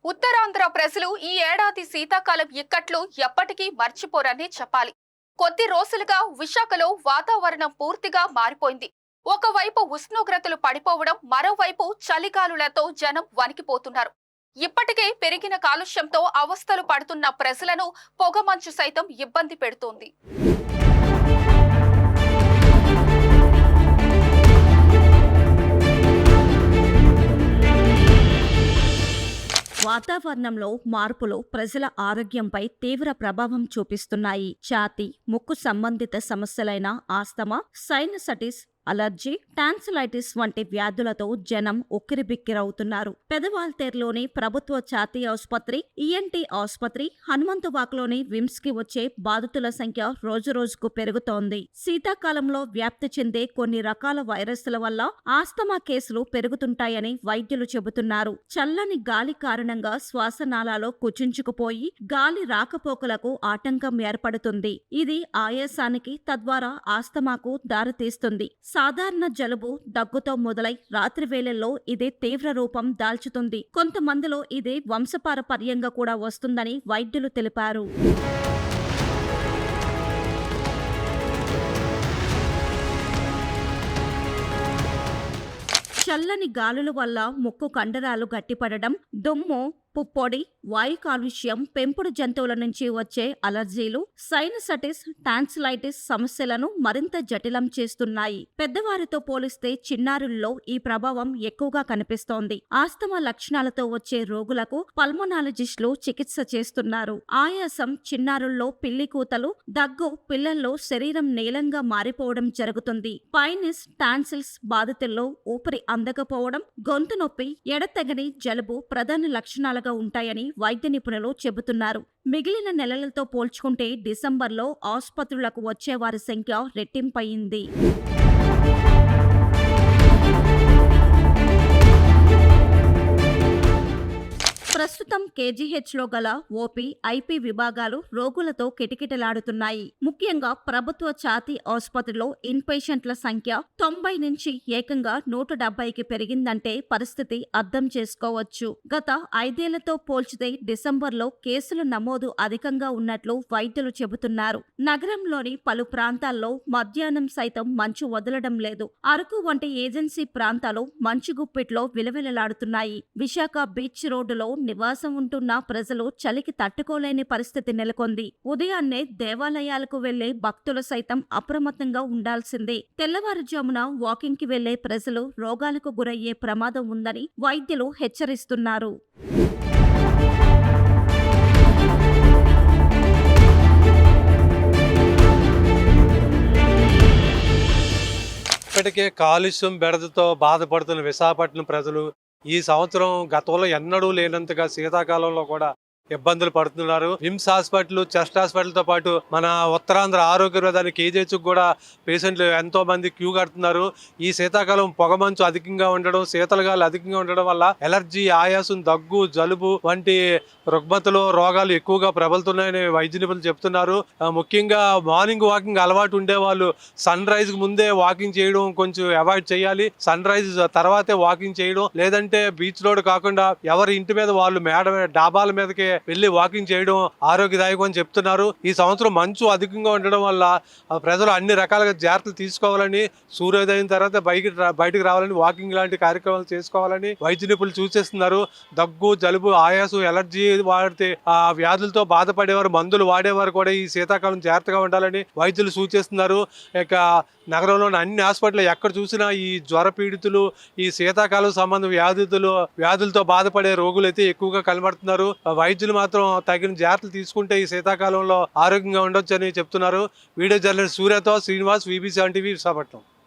ఉత్తరాంధ్ర ప్రజలు ఈ ఏడాది శీతాకాలం ఇక్కట్లు ఎప్పటికీ మర్చిపోరని చెప్పాలి. కొద్ది రోజులుగా విశాఖలో వాతావరణం పూర్తిగా మారిపోయింది. ఒకవైపు ఉష్ణోగ్రతలు పడిపోవడం, మరోవైపు చలిగాలులతో జనం వణికిపోతున్నారు. ఇప్పటికే పెరిగిన కాలుష్యంతో అవస్థలు పడుతున్న ప్రజలను పొగమంచు సైతం ఇబ్బంది పెడుతోంది. వాతావరణంలో మార్పులు ప్రజల ఆరోగ్యంపై తీవ్ర ప్రభావం చూపిస్తున్నాయి. ఛాతీ, ముక్కు సంబంధిత సమస్యలైన ఆస్తమా, సైనసైటిస్, అలర్జీ, టాన్సిలైటిస్ వంటి వ్యాధులతో జనం ఉక్కిరిబిక్కిరవుతున్నారు. పెదవాల్తేరులోని ప్రభుత్వ ఛాతీ ఆసుపత్రి, ఈఎన్టీ ఆసుపత్రి, హనుమంతువాకలోని విమ్స్ కి వచ్చే బాధితుల సంఖ్య రోజురోజుకు పెరుగుతోంది. శీతాకాలంలో వ్యాప్తి చెందే కొన్ని రకాల వైరస్ల వల్ల ఆస్తమా కేసులు పెరుగుతుంటాయని వైద్యులు చెబుతున్నారు. చల్లని గాలి కారణంగా శ్వాసనాళాలో కుచించుకుపోయి గాలి రాకపోకలకు ఆటంకం ఏర్పడుతుంది. ఇది ఆయాసానికి, తద్వారా ఆస్తమాకు దారితీస్తుంది. సాధారణ జలుబు, దగ్గుతో మొదలై రాత్రి వేళల్లో ఇదే తీవ్ర రూపం దాల్చుతుంది. కొంతమందిలో ఇదే వంశపారపర్యంగా కూడా వస్తుందని వైద్యులు తెలిపారు. చల్లని గాలుల వల్ల ముక్కు కండరాలు గట్టిపడడం, దుమ్ము, పుప్పొడి, వాయు కాలుష్యం, పెంపుడు జంతువుల నుంచి వచ్చే అలర్జీలు, సైనసైటిస్, టాన్సిలైటిస్ సమస్యలను మరింత జటిలం చేస్తున్నాయి. పెద్దవారితో పోలిస్తే చిన్నారుల్లో ఈ ప్రభావం ఎక్కువగా కనిపిస్తోంది. ఆస్తమా లక్షణాలతో వచ్చే రోగులకు పల్మనాలజిస్టులు చికిత్స చేస్తున్నారు. ఆయాసం, చిన్నారుల్లో పిల్లి కూతలు, దగ్గు, పిల్లల్లో శరీరం నీలంగా మారిపోవడం జరుగుతుంది. పైనిస్, టాన్సిల్స్ బాధితుల్లో ఊపిరి అందకపోవడం, గొంతు నొప్పి, ఎడతెగని జలుబు ప్రధాన లక్షణాలుగా ఉంటాయని వైద్య నిపుణులు చెబుతున్నారు. మిగిలిన నెలలతో పోల్చుకుంటే డిసెంబర్లో ఆసుపత్రులకు వచ్చేవారి సంఖ్య రెట్టింపయింది. ప్రస్తుతం కేజీహెచ్లో గల ఓపీ, ఐపీ విభాగాలు రోగులతో కిటకిటలాడుతున్నాయి. ముఖ్యంగా ప్రభుత్వ ఛాతీ ఆసుపత్రిలో ఇన్పేషెంట్ల సంఖ్య 90 నుంచి ఏకంగా 170కి పెరిగిందంటే పరిస్థితి అర్థం చేసుకోవచ్చు. గత 5 ఏళ్లతో పోల్చితే డిసెంబర్లో కేసుల నమోదు అధికంగా ఉన్నట్లు వైద్యులు చెబుతున్నారు. నగరంలోని పలు ప్రాంతాల్లో మధ్యాహ్నం సైతం మంచు వదలడం లేదు. అరకు వంటి ఏజెన్సీ ప్రాంతాలు మంచు గుప్పిట్లో విలవిలలాడుతున్నాయి. విశాఖ బీచ్ రోడ్డులో నివాసం ఉంటున్న ప్రజలు చలికి తట్టుకోలేని పరిస్థితి నెలకొంది. ఉదయాన్నే దేవాలయాలకు వెళ్లే భక్తులు సైతం అప్రమత్తంగా ఉండాల్సిందే. తెల్లవారుజామున వాకింగ్ కి వెళ్లే ప్రజలు రోగాలకు గురయ్యే ప్రమాదం ఉందని వైద్యులు హెచ్చరిస్తున్నారు. ఇప్పటికే కాలుష్యం బెడదతో బాధపడుతున్న విశాఖపట్నం ప్రజలు ఈ సంవత్సరం గతంలో ఎన్నడూ లేనంతగా శీతాకాలంలో కూడా ఇబ్బందులు పడుతున్నారు. విమ్స్ హాస్పిటల్, చెస్ట్ హాస్పిటల్తో పాటు మన ఉత్తరాంధ్ర ఆరోగ్య ప్రధాని కేజీహెచ్ కూడా పేషెంట్లు ఎంతో మంది క్యూ కడుతున్నారు. ఈ శీతాకాలం పొగమంచు అధికంగా ఉండడం, శీతలగాలు అధికంగా ఉండడం వల్ల ఎలర్జీ, ఆయాసం, దగ్గు, జలుబు వంటి రుగ్మతలు, రోగాలు ఎక్కువగా ప్రబలుతున్నాయని వైద్య నిపుణులు చెప్తున్నారు. ముఖ్యంగా మార్నింగ్ వాకింగ్ అలవాటు ఉండే వాళ్ళు సన్ రైజ్ ముందే వాకింగ్ చేయడం కొంచెం అవాయిడ్ చేయాలి. సన్ రైజ్ తర్వాతే వాకింగ్ చేయడం, లేదంటే బీచ్ రోడ్ కాకుండా ఎవరి ఇంటి మీద వాళ్ళు డాబాల మీదకి వెళ్ళి వాకింగ్ చేయడం ఆరోగ్యదాయకం అని చెప్తున్నారు. ఈ సంవత్సరం మంచు అధికంగా ఉండడం వల్ల ప్రజలు అన్ని రకాలుగా జాగ్రత్తలు తీసుకోవాలని, సూర్యోదయం తర్వాత బయటకు రావాలని, వాకింగ్ లాంటి కార్యక్రమాలు చేసుకోవాలని వైద్య నిపుణులు సూచిస్తున్నారు. దగ్గు, జలుబు, ఆయాసం, ఎలర్జీ వాడితే ఆ వ్యాధులతో బాధపడేవారు, మందులు వాడేవారు కూడా ఈ శీతాకాలం జాగ్రత్తగా ఉండాలని వైద్యులు సూచిస్తున్నారు. ఇక నగరంలోని అన్ని హాస్పిటల్ ఎక్కడ చూసినా ఈ జ్వర పీడితులు, ఈ శీతాకాలం సంబంధ వ్యాధులతో బాధపడే రోగులు అయితే ఎక్కువగా కనబడుతున్నారు. వైద్యులు మాత్రం తగిన జాగ్రత్తలు తీసుకుంటే ఈ శీతాకాలంలో ఆరోగ్యంగా ఉండొచ్చని చెప్తున్నారు. వీడియో జర్నలిస్ట్ సూర్యతో శ్రీనివాస్, VB7 టీవీ, విశాఖపట్నం.